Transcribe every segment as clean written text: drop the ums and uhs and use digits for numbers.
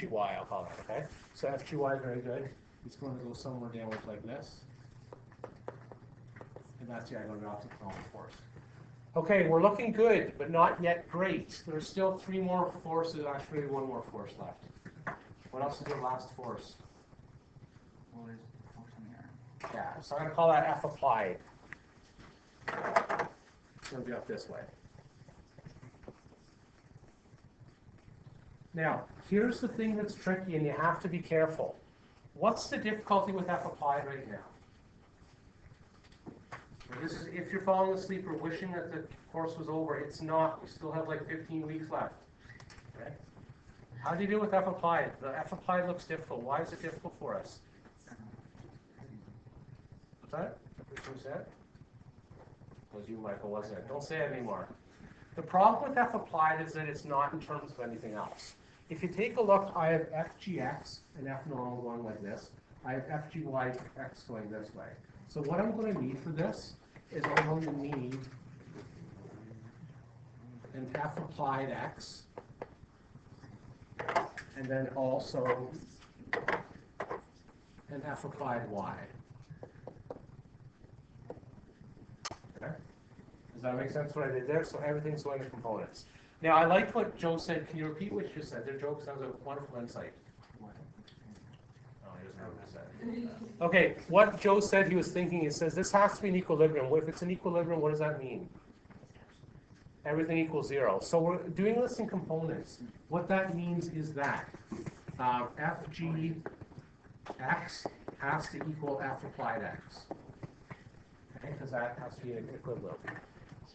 FGY, I'll call it, okay? So FGY is very good. It's going to go somewhere downwards like this. And that's the angle of optic normal force. Okay, we're looking good, but not yet great. There's still 3 more forces, actually 1 more force left. What else is your last force? Well, there's force on the arm. Yeah, so I'm going to call that F applied. It's going to be up this way. Now, here's the thing that's tricky, and you have to be careful. What's the difficulty with F applied right now? This is if you're falling asleep or wishing that the course was over. It's not. We still have like 15 weeks left. Okay? How do you do with F applied? The F applied looks difficult. Why is it difficult for us? What's that? Who said? It was you, Michael, wasn't it? Don't say it anymore. The problem with F applied is that it's not in terms of anything else. If you take a look, I have FGX and F normal going like this. I have FGY X going this way. So what I'm going to need for this is I'm going to need an F applied X, and then also an F applied Y. Okay? Does that make sense what I did there? So everything's going to components. Now, I liked what Joe said. Can you repeat what you said? There, Joe, that was a wonderful insight. Okay, what Joe said he was thinking, he says this has to be an equilibrium. If it's an equilibrium, what does that mean? Everything equals 0. So we're doing this in components. What that means is that FGX has to equal F applied X. Okay, because that has to be an equilibrium.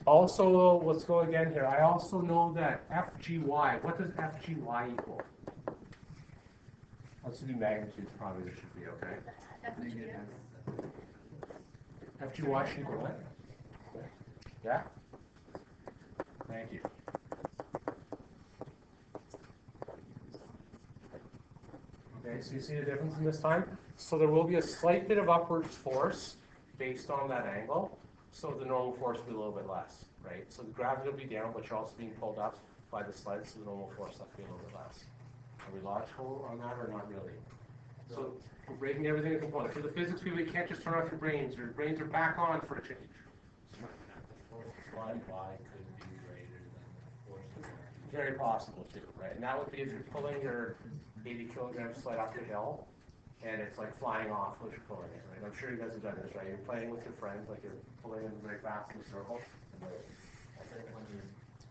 Also, let's go again here. I also know that FGY, what does FGY equal? Let's do magnitudes, probably this should be okay. FGY should equal what? Yeah? Thank you. Okay, so you see the difference in this time? So there will be a slight bit of upwards force based on that angle. So the normal force will be a little bit less, right? So the gravity will be down, but you're also being pulled up by the sled, so the normal force will be a little bit less. Are we logical on that or not really? So we're breaking everything into components. For the physics people, you can't just turn off your brains. Your brains are back on for a change. Y could be greater than the force. Very possible too, right? And that would be if you're pulling your 80 kilogram sled up the hill, and it's like flying off as you're pulling it, right? I'm sure you guys have done this, right? You're playing with your friends, like you're pulling them very fast in a circle. I think when you're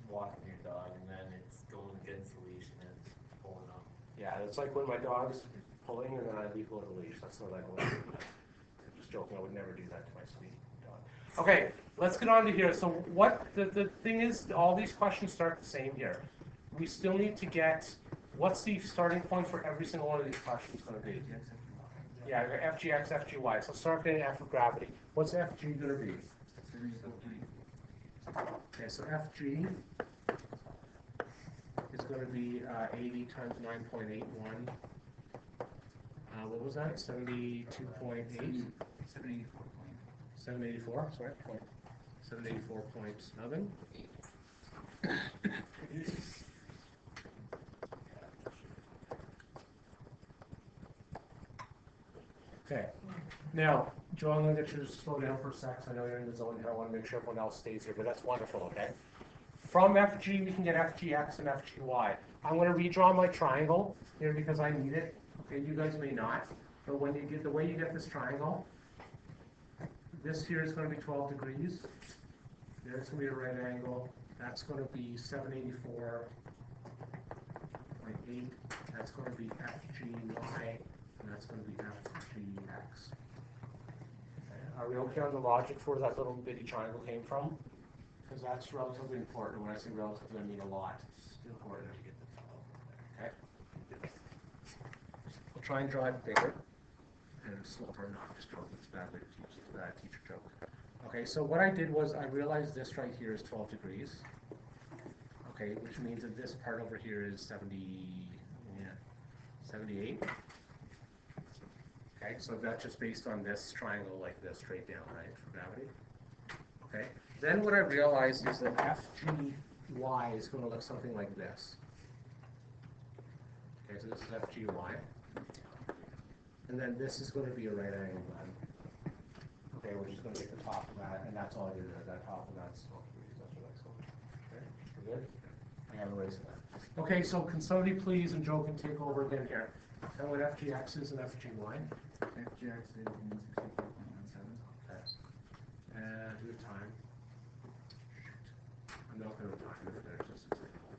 walking your dog and then it's going against the leash and then it's pulling up. Yeah, it's like when my dog's pulling and then I leave go to the leash. That's what I go. I'm just joking. I would never do that to my sweet dog. Okay, let's get on to here. So what the thing is, all these questions start the same here. We still need to get, what's the starting point for every single one of these questions going to be? Yeah, FGX, FGY. So start getting F of gravity. What's FG going to be? Okay, so FG is going to be 80 times 9.81. What was that? 72.8? 784, sorry. 784.7. Okay. Now, Joe, I'm going to get you to slow down for a sec. I know you're in the zone here. I want to make sure everyone else stays here, but that's wonderful, okay? From FG, we can get FGX and FGY. I'm going to redraw my triangle here because I need it. Okay, you guys may not. But when you get the way you get this triangle, this here is going to be 12 degrees. There's going to be a right angle. That's going to be 784.8. That's going to be FGY. And that's going to be FGX. Okay. Are we okay on the logic for where that little bitty triangle came from? Because that's relatively important. When I say relatively, I mean a lot. It's important to get the fellow there. Okay? We'll try and draw it bigger. And slower, not just joke. It's badly teacher joke. Okay, so what I did was I realized this right here is 12 degrees. Okay, which means that this part over here is 78. Okay, so that's just based on this triangle like this, straight down, right, for gravity. Okay, then what I realized is that FGY is going to look something like this. Okay, so this is FGY. And then this is going to be a right angle then. Okay, we're just going to get the top of that, and that's all I did there. That top of that's okay, we're good? I gotta erase that. Okay, so can somebody please, and Joe can take over again here. Tell me what FGX is and FGY. FGX is 164.17. Okay. And do the time. I'm not going to time it, finish this example.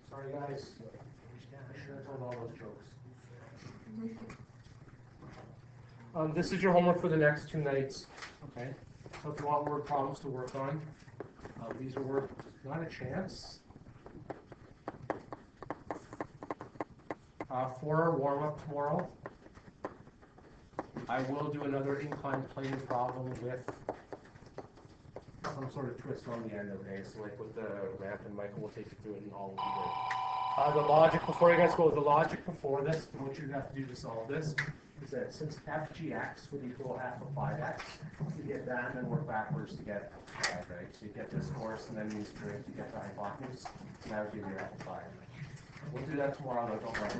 Sorry guys, I should have told all those jokes. This is your homework for the next 2 nights, okay? So if you want word problems to work on, these are work, not a chance. For our warm-up tomorrow, I will do another inclined plane problem with some sort of twist on the end, okay? So like with the ramp, and Michael will take you through it and all will be good. The logic, before you guys go, the logic before this, and what you have to do to solve this, is that since FGX would equal f of 5x, you get that and then work backwards to get 5, right? So you get this course and then these straight to get the hypotenuse, and that would give you f of 5. We'll do that tomorrow, though, don't worry.